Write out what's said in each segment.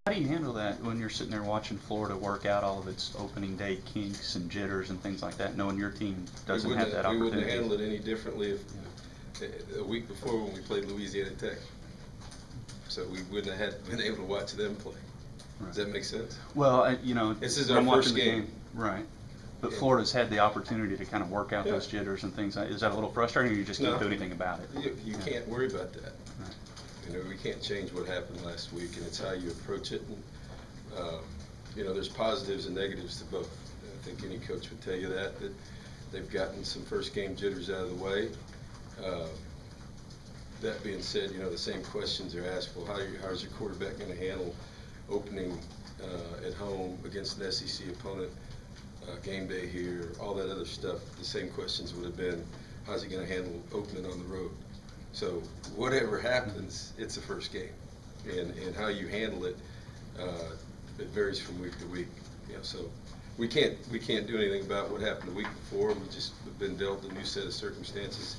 How do you handle that when you're sitting there watching Florida work out all of its opening day kinks and jitters and things like that, knowing your team doesn't have that opportunity? We wouldn't have handled it any differently if a week before when we played Louisiana Tech. So we wouldn't have been able to watch them play. Right. Does that make sense? Well, you know, this is our first game. Right. But yeah. Florida's had the opportunity to kind of work out those jitters and things. Is that a little frustrating, or you just can't do anything about it? You can't worry about that. Right. You know, we can't change what happened last week, and it's how you approach it. And, you know, there's positives and negatives to both. I think any coach would tell you that they've gotten some first game jitters out of the way. That being said, you know, the same questions are asked. Well, how's your quarterback going to handle opening at home against an SEC opponent, game day here, all that other stuff? The same questions would have been, how's he going to handle opening on the road? So whatever happens, it's a first game, and how you handle it, it varies from week to week. You know, so we can't do anything about what happened the week before. We just have been dealt a new set of circumstances,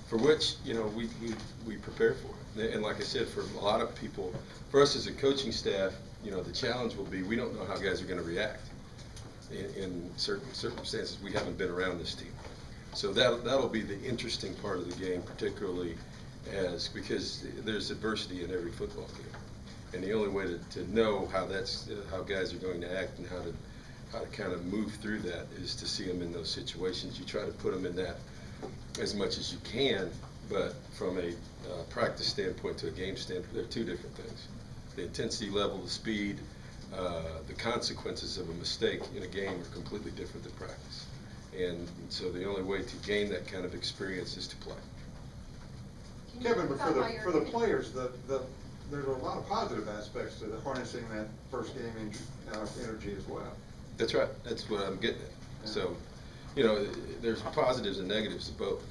for which, you know, we prepare for it. And like I said, for a lot of people, for us as a coaching staff, you know, the challenge will be we don't know how guys are going to react in certain circumstances. We haven't been around this team, so that'll be the interesting part of the game, particularly because there's adversity in every football game, and the only way to know how how guys are going to act and how to kind of move through that is to see them in those situations. You try to put them in that as much as you can, but from a practice standpoint to a game standpoint, they're two different things. The intensity level, the speed, the consequences of a mistake in a game are completely different than practice. And so the only way to gain that kind of experience is to play. Kevin, but for the players, there's a lot of positive aspects to the harnessing that first game energy as well. That's right. That's what I'm getting at. Yeah. So, you know, there's positives and negatives to both,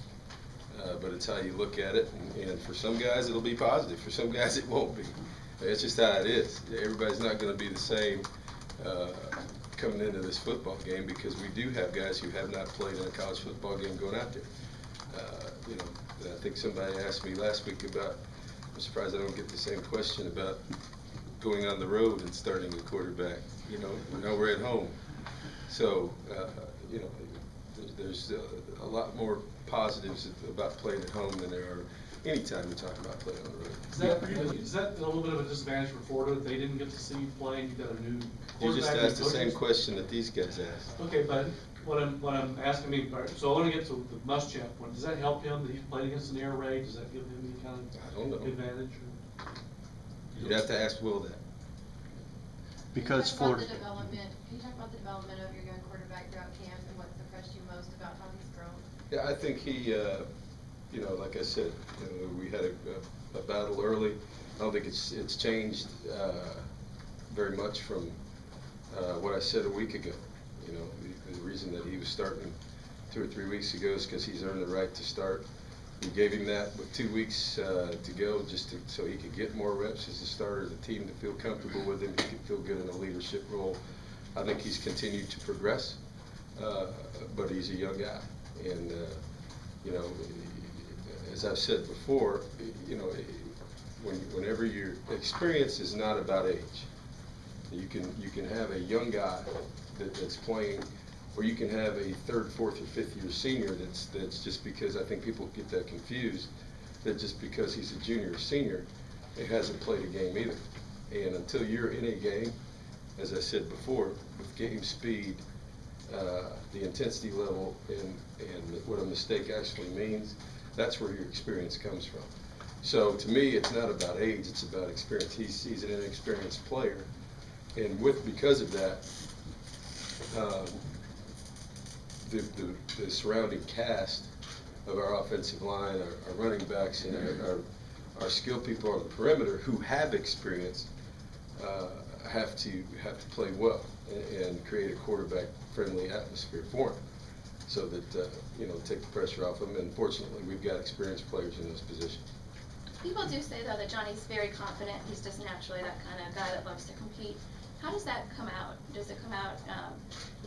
but it's how you look at it. And for some guys, it'll be positive. For some guys, it won't be. It's just how it is. Everybody's not going to be the same coming into this football game, because we do have guys who have not played in a college football game going out there. You know, I think somebody asked me last week about, I'm surprised I don't get the same question about going on the road and starting a quarterback. You know, now we're at home. So, you know, there's a lot more positives about playing at home than there are any time we talk about playing on the road. Is that a little bit of a disadvantage for Florida that they didn't get to see you play? You got a new quarterback. You just asked the same question that these guys asked. Okay, but what I'm asking me, so I want to get to the Muschamp one. Does that help him that he's played against an air raid? Does that give him any kind of advantage? You'd have to ask Will that. Because Florida. Can you talk about the development of your young quarterback throughout camp and what's impressed you most about how he's grown? Yeah, I think he, you know, like I said, you know, we had a battle early. I don't think it's changed very much from what I said a week ago. You know, the reason that he was starting 2 or 3 weeks ago is because he's earned the right to start. We gave him that with 2 weeks to go, just so he could get more reps as a starter, the team to feel comfortable with him, he could feel good in a leadership role. I think he's continued to progress, but he's a young guy. And, you know, as I've said before, you know, whenever your experience is not about age, you can have a young guy that's playing, or you can have a 3rd, 4th, or 5th year senior that's just because, I think people get that confused, that just because he's a junior or senior, he hasn't played a game either. And until you're in a game, as I said before, with game speed, the intensity level, and what a mistake actually means, that's where your experience comes from. So to me, it's not about age, it's about experience. He's an inexperienced player, and because of that, the surrounding cast of our offensive line, our running backs, and our skill people on the perimeter who have experience have to play well and create a quarterback-friendly atmosphere for them, so that you know, take the pressure off them. And fortunately, we've got experienced players in those positions. People do say, though, that Johnny's very confident. He's just naturally that kind of guy that loves to compete. How does that come out? Does it come out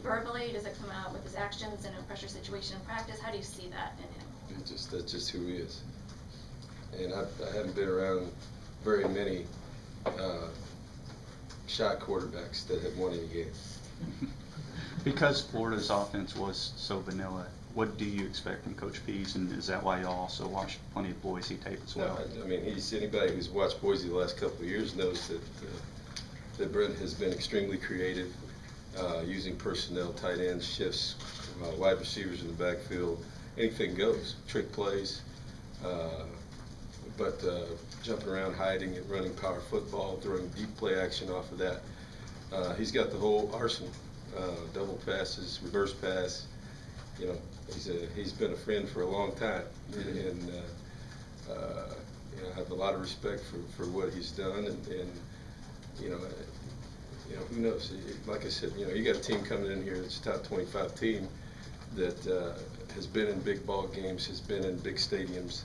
verbally? Does it come out with his actions in a pressure situation in practice? How do you see that in him? That's just who he is. And I haven't been around very many shot quarterbacks that have won any game. Because Florida's offense was so vanilla, what do you expect from Coach Pease, and is that why you also watched plenty of Boise tape as well? No, I mean, anybody who's watched Boise the last couple of years knows that that Brent has been extremely creative, using personnel, tight ends, shifts, wide receivers in the backfield, anything goes, trick plays, but jumping around, hiding, and running power football, throwing deep play action off of that. He's got the whole arsenal, double passes, reverse pass. You know, he's been a friend for a long time, and you know, I have a lot of respect for what he's done, and you know, who knows? Like I said, you know, you got a team coming in here that's a top 25 team that has been in big ball games, has been in big stadiums.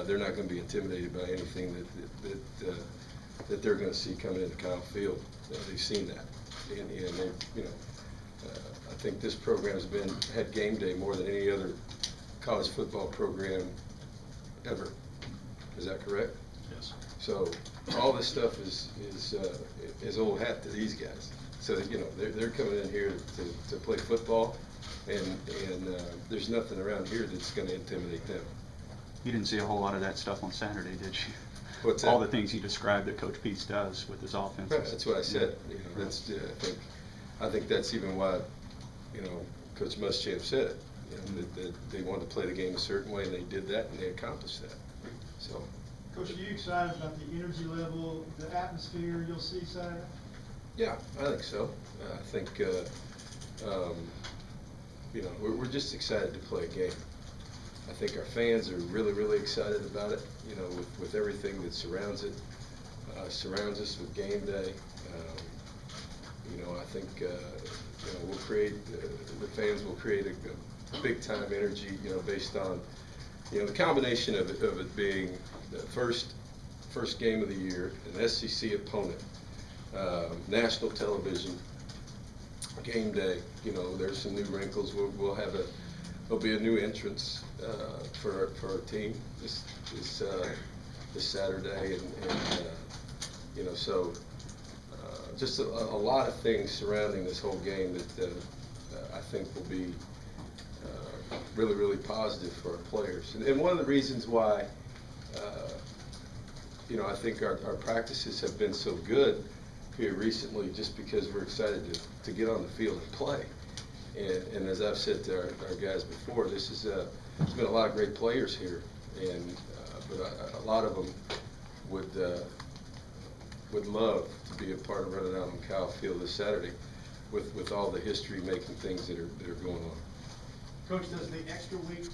They're not going to be intimidated by anything that they're going to see coming into Kyle Field. They've seen that, and they, you know. I think this program has had game day more than any other college football program ever. Is that correct? Yes. So all this stuff is old hat to these guys. So you know they're coming in here to play football, and there's nothing around here that's going to intimidate them. You didn't see a whole lot of that stuff on Saturday, did you? What's that? All the things you described that Coach Pease does with his offense. Right, that's what I said. You know, that's I think that's even why, you know, Coach Muschamp said it. You know, that they wanted to play the game a certain way, and they did that, and they accomplished that. So. Coach, are you excited about the energy level, the atmosphere you'll see Saturday? Yeah, I think so. I think, you know, we're just excited to play a game. I think our fans are really, really excited about it, you know, with everything that surrounds it, surrounds us with game day. You know, I think, you know, we'll create, the fans will create a big time energy, you know, based on, you know, the combination of it being the first game of the year, an SEC opponent, national television, game day. You know, there's some new wrinkles. There'll be a new entrance for our team this Saturday, and you know, so just a lot of things surrounding this whole game that I think will be really, really positive for our players. And one of the reasons why, you know, I think our practices have been so good here recently, just because we're excited to get on the field and play. And as I've said to our guys before, there's been a lot of great players here, and but a lot of them would love to be a part of running out on Kyle Field this Saturday with all the history-making things that are going on. Coach, does the extra week